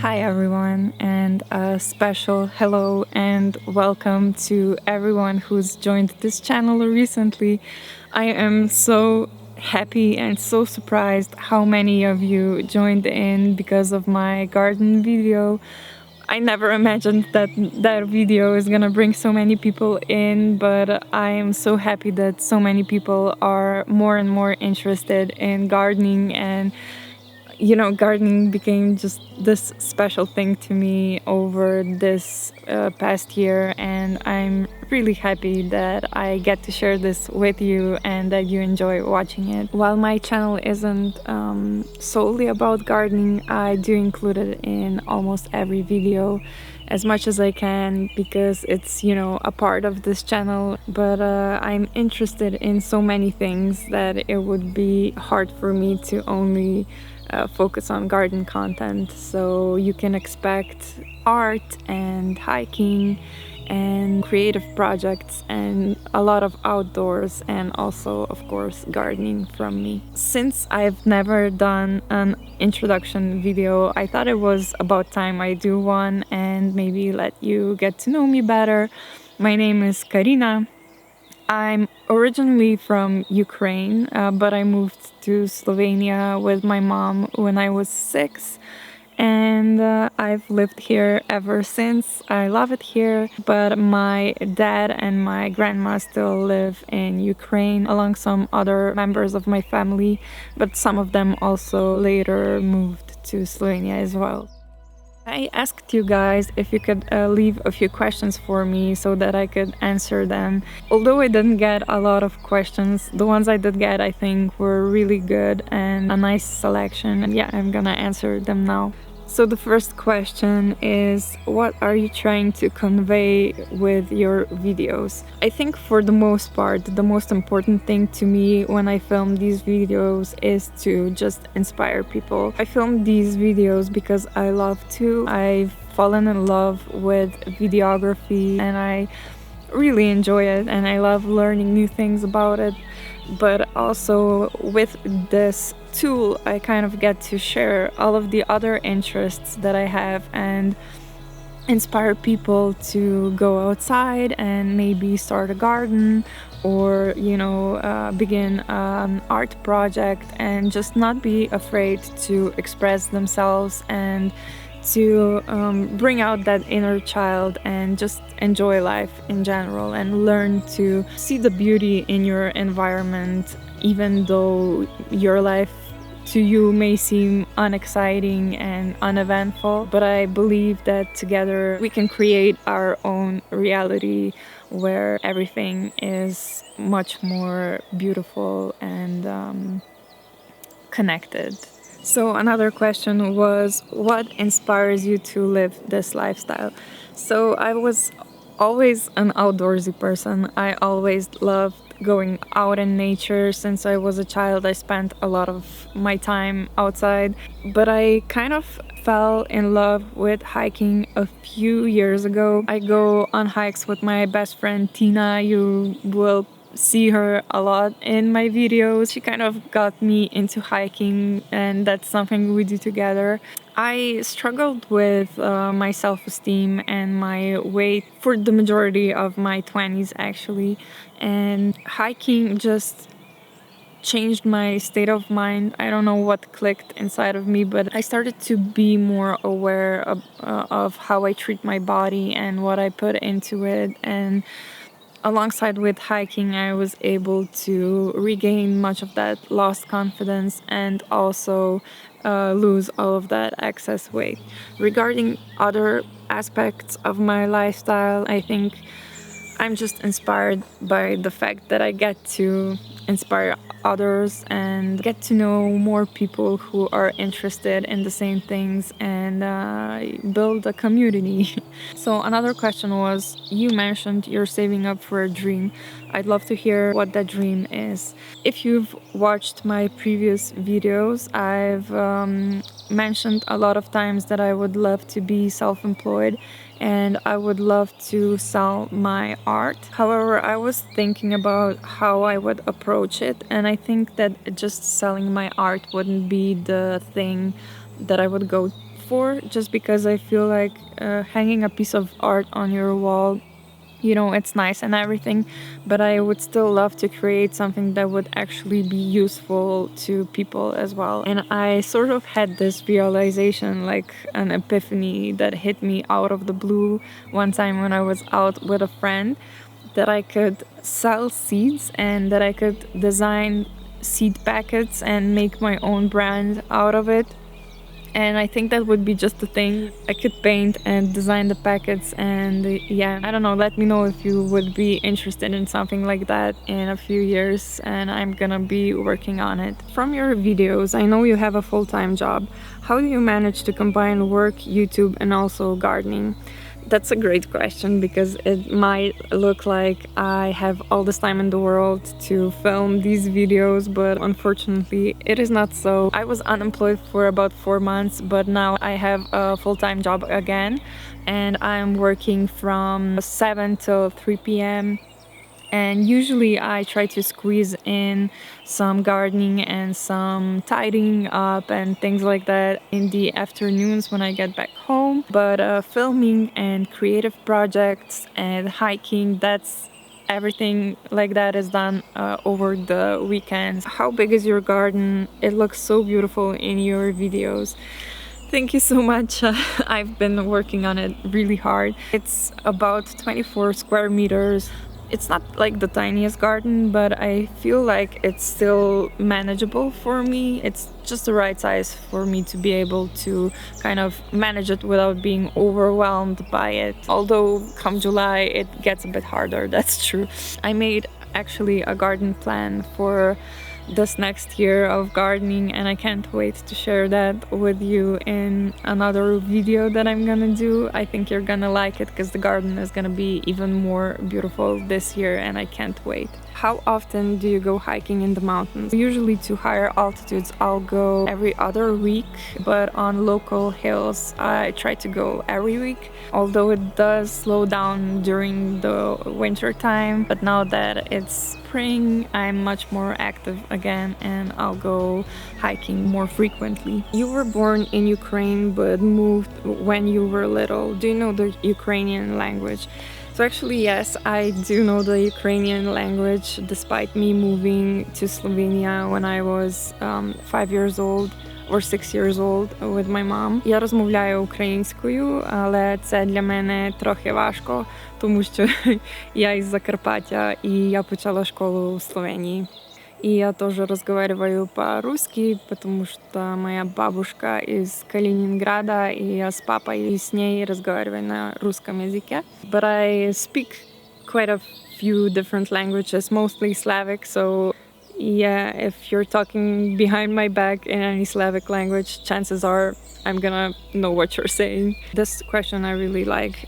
Hi everyone, and a special hello and welcome to everyone who's joined this channel recently. I am so happy and so surprised how many of you joined in because of my garden video. I never imagined that that video is gonna bring so many people in, but I am so happy that so many people are more and more interested in gardening, and gardening became just this special thing to me over this past year, and I'm really happy that I get to share this with you and that you enjoy watching it. While my channel isn't solely about gardening, I do include it in almost every video as much as I can because it's, a part of this channel, but I'm interested in so many things that it would be hard for me to only focus on garden content. So you can expect art and hiking and creative projects and a lot of outdoors, and also of course gardening from me. Since I've never done an introduction video, I thought it was about time I do one and maybe let you get to know me better. My name is Karina. I'm originally from Ukraine, but I moved to Slovenia with my mom when I was 6, and I've lived here ever since. I love it here, but my dad and my grandma still live in Ukraine along some other members of my family, but some of them also later moved to Slovenia as well. I asked you guys if you could leave a few questions for me so that I could answer them. Although I didn't get a lot of questions, the ones I did get I think were really good and a nice selection, and yeah, I'm gonna answer them now. So the first question is, what are you trying to convey with your videos? I think for the most part, the most important thing to me when I film these videos is to just inspire people. I film these videos because I love to. I've fallen in love with videography and I really enjoy it, and I love learning new things about it. But also with this tool, I kind of get to share all of the other interests that I have and inspire people to go outside and maybe start a garden or begin an art project and just not be afraid to express themselves and to bring out that inner child and just enjoy life in general and learn to see the beauty in your environment, even though your life to you may seem unexciting and uneventful. But I believe that together we can create our own reality where everything is much more beautiful and connected. So another question was, what inspires you to live this lifestyle? So I was always an outdoorsy person. I always loved going out in nature. Since I was a child, I spent a lot of my time outside, but I kind of fell in love with hiking a few years ago. I go on hikes with my best friend Tina. You will see her a lot in my videos. She kind of got me into hiking, and that's something we do together. I struggled with my self-esteem and my weight for the majority of my 20s actually, and hiking just changed my state of mind. I don't know what clicked inside of me, but I started to be more aware of how I treat my body and what I put into it. And alongside with hiking, I was able to regain much of that lost confidence and also lose all of that excess weight. Regarding other aspects of my lifestyle, I think I'm just inspired by the fact that I get to inspire others and get to know more people who are interested in the same things and build a community. So another question was, you mentioned you're saving up for a dream. I'd love to hear what that dream is. If you've watched my previous videos, I've mentioned a lot of times that I would love to be self-employed and I would love to sell my art. However, I was thinking about how I would approach it, and I think that just selling my art wouldn't be the thing that I would go for, just because I feel like hanging a piece of art on your wall, you know, it's nice and everything, but I would still love to create something that would actually be useful to people as well. And I sort of had this realization, like an epiphany that hit me out of the blue one time when I was out with a friend, that I could sell seeds and that I could design seed packets and make my own brand out of it. And I think that would be just the thing. I could paint and design the packets, and yeah, I don't know, let me know if you would be interested in something like that in a few years, and I'm gonna be working on it. From your videos, I know you have a full-time job. How do you manage to combine work, YouTube, and also gardening? That's a great question, because it might look like I have all this time in the world to film these videos, but unfortunately it is not so. I was unemployed for about 4 months, but now I have a full-time job again, and I'm working from 7 till 3 p.m. And usually I try to squeeze in some gardening and some tidying up and things like that in the afternoons when I get back home. But filming and creative projects and hiking, that's everything like that is done over the weekends. How big is your garden? It looks so beautiful in your videos. Thank you so much. I've been working on it really hard. It's about 24 square meters. It's not like the tiniest garden, but I feel like it's still manageable for me. It's just the right size for me to be able to kind of manage it without being overwhelmed by it. Although come July it gets a bit harder, that's true. I made actually a garden plan for this next year of gardening, and I can't wait to share that with you in another video that I'm gonna do. I think you're gonna like it because the garden is gonna be even more beautiful this year, and I can't wait. How often do you go hiking in the mountains? Usually to higher altitudes I'll go every other week, but on local hills I try to go every week, although it does slow down during the winter time. But now that it's spring, I'm much more active again, and I'll go hiking more frequently. You were born in Ukraine but moved when you were little. Do you know the Ukrainian language? So actually, yes, I do know the Ukrainian language, despite me moving to Slovenia when I was 5 years old or 6 years old with my mom. Я розмовляю українською, але це для мене трохи важко, тому що я із Закарпаття і я почала школу в Словении. И я тоже разговариваю по-русски, потому что моя бабушка из Калининграда, и я с папой и с ней разговариваю на русском языке. But I speak quite a few different languages, mostly Slavic, so yeah, if you're talking behind my back in any Slavic language, chances are I'm gonna know what you're saying. This question I really like.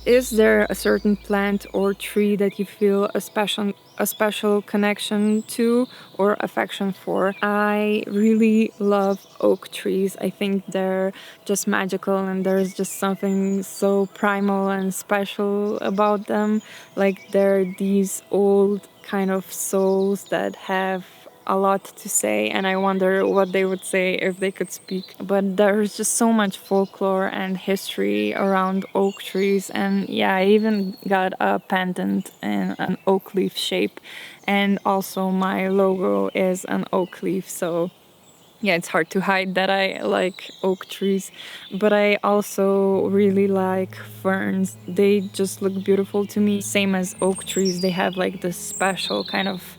Is there a certain plant or tree that you feel a special connection to or affection for? I really love oak trees. I think they're just magical, and there's just something so primal and special about them. Like they're these old kind of souls that have a lot to say, and I wonder what they would say if they could speak. But there's just so much folklore and history around oak trees, and yeah, I even got a pendant in an oak leaf shape, and also my logo is an oak leaf, so yeah, it's hard to hide that I like oak trees. But I also really like ferns. They just look beautiful to me. Same as oak trees, they have like this special kind of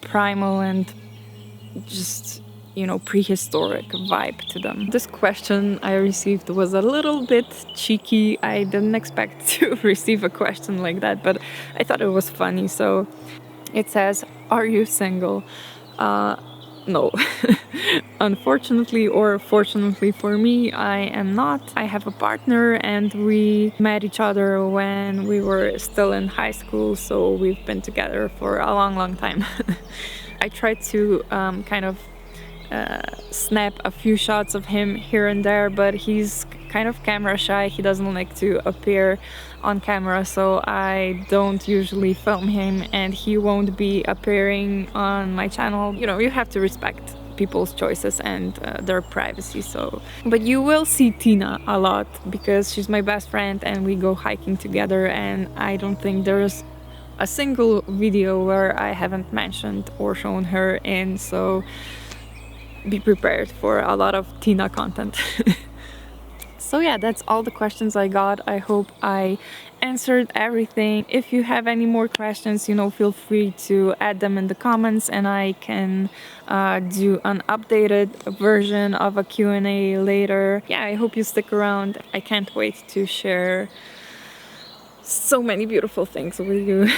primal and just, you know, prehistoric vibe to them. This question I received was a little bit cheeky. I didn't expect to receive a question like that, but I thought it was funny. So It says, "Are you single?" No. Unfortunately or fortunately for me, I am not. I have a partner and we met each other when we were still in high school, so we've been together for a long, long time. I tried to kind of snap a few shots of him here and there, but he's kind of camera shy. He doesn't like to appear on camera, so I don't usually film him, and he won't be appearing on my channel. You know, you have to respect people's choices and their privacy. So, but you will see Tina a lot because she's my best friend and we go hiking together, and I don't think there's a single video where I haven't mentioned or shown her in, so be prepared for a lot of Tina content. So yeah, that's all the questions I got. I hope I answered everything. If you have any more questions, you know, feel free to add them in the comments and I can do an updated version of a Q&A later. Yeah, I hope you stick around. I can't wait to share so many beautiful things with you.